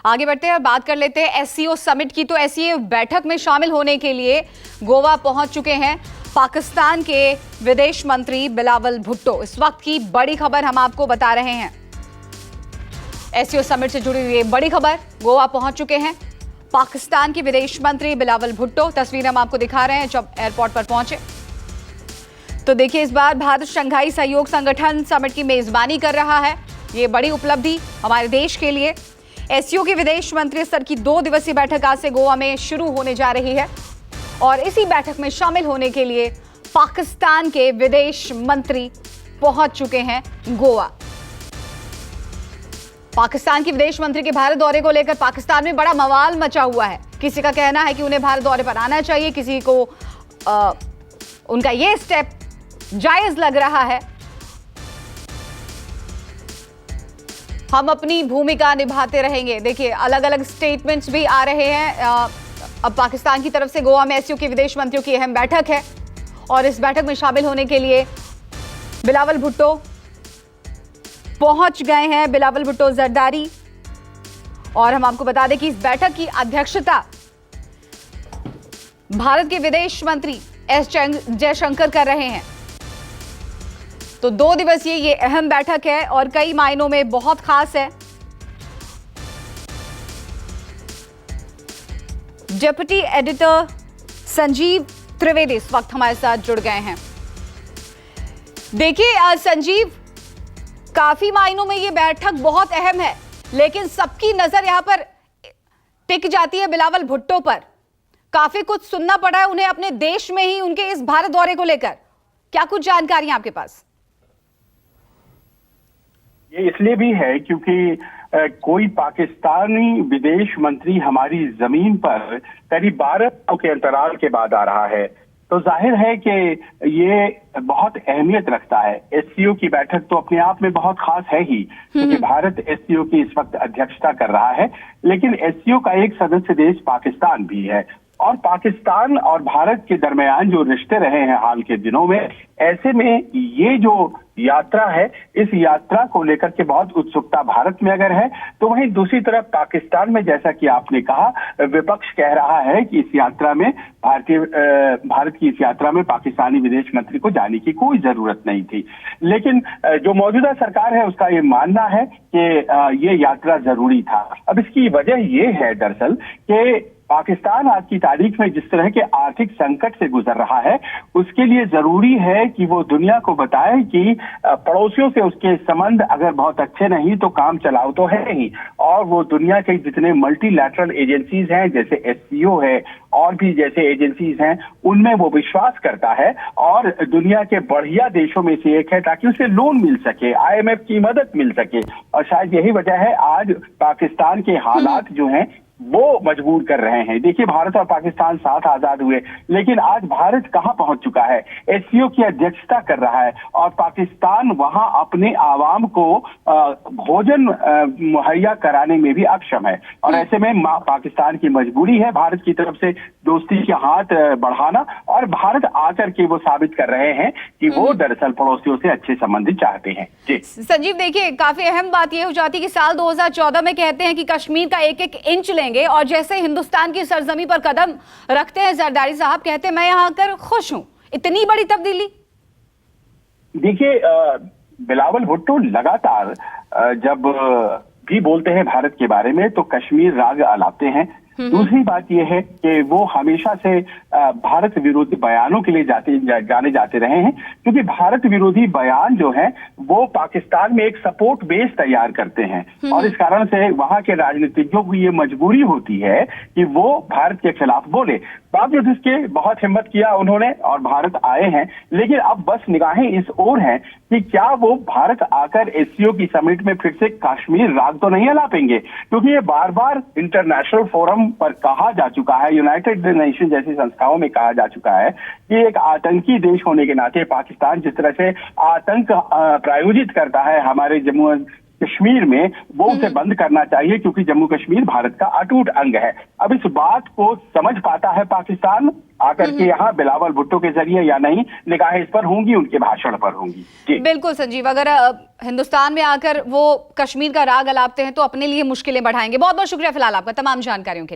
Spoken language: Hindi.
आगे बढ़ते हैं और बात कर लेते हैं एससीओ समिट की। तो एससीओ बैठक में शामिल होने के लिए गोवा पहुंच चुके हैं पाकिस्तान के विदेश मंत्री बिलावल भुट्टो। इस वक्त की बड़ी खबर हम आपको बता रहे हैं। एससीओ समिट से जुड़ी हुई बड़ी खबर, गोवा पहुंच चुके हैं पाकिस्तान के विदेश मंत्री बिलावल भुट्टो। तस्वीर हम आपको दिखा रहे हैं जब एयरपोर्ट पर पहुंचे। तो देखिए, इस बार भारत शंघाई सहयोग संगठन समिट की मेजबानी कर रहा है। ये बड़ी उपलब्धि हमारे देश के लिए। एससीओ की विदेश मंत्री स्तर की 2 दिवसीय बैठक आज से गोवा में शुरू होने जा रही है और इसी बैठक में शामिल होने के लिए पाकिस्तान के विदेश मंत्री पहुंच चुके हैं गोवा। पाकिस्तान के विदेश मंत्री के भारत दौरे को लेकर पाकिस्तान में बड़ा बवाल मचा हुआ है। किसी का कहना है कि उन्हें भारत दौरे पर आना चाहिए, किसी को उनका ये स्टेप जायज लग रहा है। हम अपनी भूमिका निभाते रहेंगे। देखिए, अलग अलग स्टेटमेंट्स भी आ रहे हैं। अब पाकिस्तान की तरफ से गोवा में एससीओ के विदेश मंत्रियों की अहम बैठक है और इस बैठक में शामिल होने के लिए बिलावल भुट्टो पहुंच गए हैं। बिलावल भुट्टो जरदारी। और हम आपको बता दें कि इस बैठक की अध्यक्षता भारत के विदेश मंत्री एस जयशंकर कर रहे हैं। तो 2 दिवसीय ये अहम बैठक है और कई मायनों में बहुत खास है। डिप्टी एडिटर संजीव त्रिवेदी इस वक्त हमारे साथ जुड़ गए हैं। देखिए संजीव, काफी मायनों में ये बैठक बहुत अहम है, लेकिन सबकी नजर यहां पर टिक जाती है बिलावल भुट्टो पर। काफी कुछ सुनना पड़ा है उन्हें अपने देश में ही उनके इस भारत दौरे को लेकर। क्या कुछ जानकारी है आपके पास? ये इसलिए भी है क्योंकि कोई पाकिस्तानी विदेश मंत्री हमारी जमीन पर करीब 12 सालों के अंतराल के बाद आ रहा है, तो जाहिर है कि ये बहुत अहमियत रखता है। एससीओ की बैठक तो अपने आप में बहुत खास है ही, क्योंकि भारत एससीओ की इस वक्त अध्यक्षता कर रहा है, लेकिन एससीओ का एक सदस्य देश पाकिस्तान भी है और पाकिस्तान और भारत के दरमियान जो रिश्ते रहे हैं हाल के दिनों में, ऐसे में ये जो यात्रा है, इस यात्रा को लेकर के बहुत उत्सुकता भारत में अगर है, तो वहीं दूसरी तरफ पाकिस्तान में, जैसा कि आपने कहा, विपक्ष कह रहा है कि इस यात्रा में भारत की इस यात्रा में पाकिस्तानी विदेश मंत्री को जाने की कोई जरूरत नहीं थी। लेकिन जो मौजूदा सरकार है उसका ये मानना है कि ये यात्रा जरूरी था। अब इसकी वजह ये है दरअसल कि पाकिस्तान आज की तारीख में जिस तरह के आर्थिक संकट से गुजर रहा है, उसके लिए जरूरी है कि वो दुनिया को बताए कि पड़ोसियों से उसके संबंध अगर बहुत अच्छे नहीं तो काम चलाओ तो है ही, और वो दुनिया के जितने मल्टीलैटरल एजेंसीज हैं, जैसे एससीओ है और भी जैसे एजेंसीज हैं, उनमें वो विश्वास करता है और दुनिया के बढ़िया देशों में से एक है, ताकि उसे लोन मिल सके, आईएमएफ की मदद मिल सके। और शायद यही वजह है आज पाकिस्तान के हालात जो हैं वो मजबूर कर रहे हैं। देखिए, भारत और पाकिस्तान साथ आजाद हुए, लेकिन आज भारत कहां पहुंच चुका है? एससीओ की अध्यक्षता कर रहा है और पाकिस्तान वहां अपने आवाम को भोजन मुहैया कराने में भी अक्षम है। और ऐसे में पाकिस्तान की मजबूरी है भारत की तरफ से दोस्ती के हाथ बढ़ाना, और भारत आकर के वो साबित कर रहे हैं कि वो दरअसल पड़ोसियों से अच्छे संबंध चाहते हैं। जी संजीव, देखिए, काफी अहम बात यह हो जाती है कि साल 2014 में कहते हैं कि कश्मीर का एक एक इंच लेंगे, और जैसे हिंदुस्तान की सरजमी पर कदम रखते हैं जरदारी साहब, कहते हैं मैं यहां आकर खुश हूं। इतनी बड़ी तब्दीली। देखिए, बिलावल भुट्टो लगातार जब भी बोलते हैं भारत के बारे में तो कश्मीर राग आलाते हैं। दूसरी बात यह है कि वो हमेशा से भारत विरोधी बयानों के लिए जाने जाते रहे हैं, क्योंकि भारत विरोधी बयान जो है वो पाकिस्तान में एक सपोर्ट बेस तैयार करते हैं, और इस कारण से वहां के राजनीतिज्ञों को ये मजबूरी होती है कि वो भारत के खिलाफ बोले। बावजूद इसके बहुत हिम्मत किया उन्होंने और भारत आए हैं, लेकिन अब बस निगाहें इस ओर हैं कि क्या वो भारत आकर एससीओ की समिट में फिर से कश्मीर राग तो नहीं अलापेंगे, क्योंकि ये बार बार इंटरनेशनल फोरम पर कहा जा चुका है, यूनाइटेड नेशन जैसी संस्थाओं में कहा जा चुका है कि एक आतंकी देश होने के नाते पाकिस्तान जिस तरह से आतंक प्रायोजित करता है हमारे जम्मू कश्मीर में, वो उसे बंद करना चाहिए, क्योंकि जम्मू कश्मीर भारत का अटूट अंग है। अब इस बात को समझ पाता है पाकिस्तान आकर के यहाँ बिलावल भुट्टो के जरिए या नहीं, निगाहें इस पर होंगी, उनके भाषण पर होंगी। जी बिल्कुल संजीव, अगर हिंदुस्तान में आकर वो कश्मीर का राग अलापते हैं तो अपने लिए मुश्किलें बढ़ाएंगे। बहुत बहुत शुक्रिया फिलहाल आपका तमाम जानकारियों के लिए।